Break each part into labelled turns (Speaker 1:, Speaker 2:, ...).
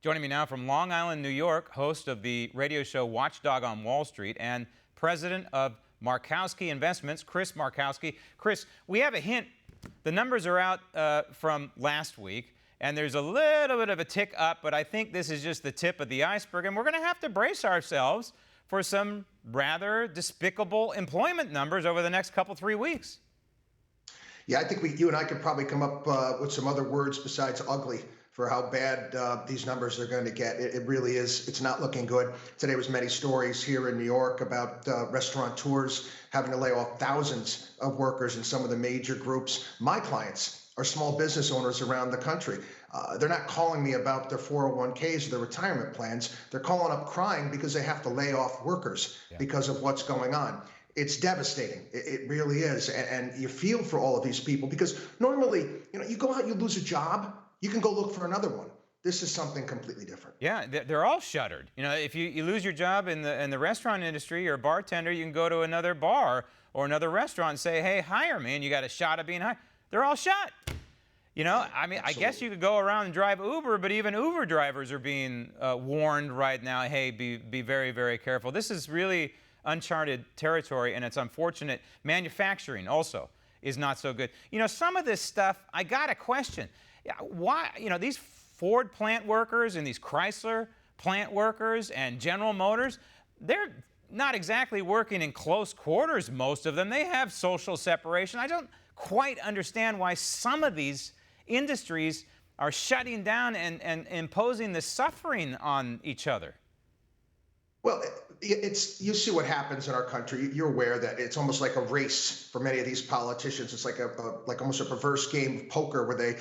Speaker 1: Joining me now from Long Island, New York, host of the radio show Watchdog on Wall Street and president of Markowski Investments, Chris Markowski. Chris, we have a hint. The numbers are out from last week, and there's a little bit of a tick up, but I think this is just the tip of the iceberg, and we're going to have to brace ourselves for some rather despicable employment numbers over the next couple, 3 weeks.
Speaker 2: Yeah, I think you and I could probably come up with some other words besides ugly for how bad these numbers are going to get. It really is. It's not looking good. Today was many stories here in New York about restaurateurs having to lay off thousands of workers in some of the major groups. My clients are small business owners around the country. They're not calling me about their 401ks or their retirement plans. They're calling up crying because they have to lay off workers because of what's going on. It's devastating. It really is. And you feel for all of these people because normally, you go out, you lose a job, you can go look for another one. This is something completely different.
Speaker 1: Yeah, they're all shuttered. If you lose your job in the restaurant industry, you're a bartender, you can go to another bar or another restaurant and say, hey, hire me, and you got a shot at being hired. They're all shut.
Speaker 2: Absolutely.
Speaker 1: I guess you could go around and drive Uber, but even Uber drivers are being warned right now, hey, be very, very careful. This is really uncharted territory, and it's unfortunate. Manufacturing also is not so good. Some of this stuff, I got a question. Why, these Ford plant workers and these Chrysler plant workers and General Motors, they're not exactly working in close quarters, most of them. They have social separation. I don't quite understand why some of these industries are shutting down and imposing this suffering on each other.
Speaker 2: Well, you see what happens in our country. You're aware that it's almost like a race for many of these politicians. It's like almost a perverse game of poker where they,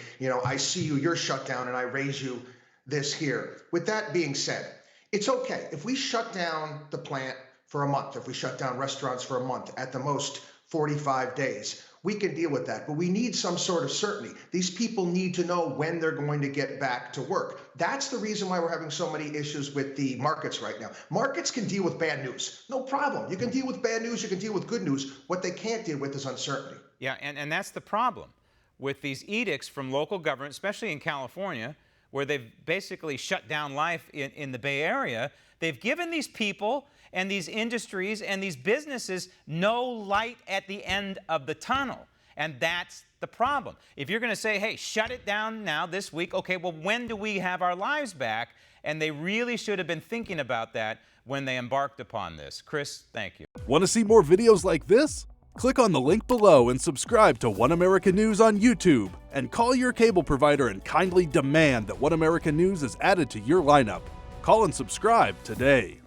Speaker 2: I see you, you're shut down, and I raise you this here. With that being said, it's okay if we shut down the plant for a month, if we shut down restaurants for a month, at the most 45 days. We can deal with that, but we need some sort of certainty. These people need to know when they're going to get back to work. That's the reason why we're having so many issues with the markets right now. Markets can deal with bad news. No problem. You can deal with bad news. You can deal with good news. What they can't deal with is uncertainty.
Speaker 1: Yeah, and that's the problem with these edicts from local government, especially in California, where they've basically shut down life in the Bay Area. They've given these people and these industries and these businesses no light at the end of the tunnel. And that's the problem. If you're going to say, hey, shut it down now this week, okay, well, when do we have our lives back? And they really should have been thinking about that when they embarked upon this. Chris, thank you.
Speaker 3: Want to see more videos like this? Click on the link below and subscribe to One American News on YouTube. And call your cable provider and kindly demand that One American News is added to your lineup. Call and subscribe today.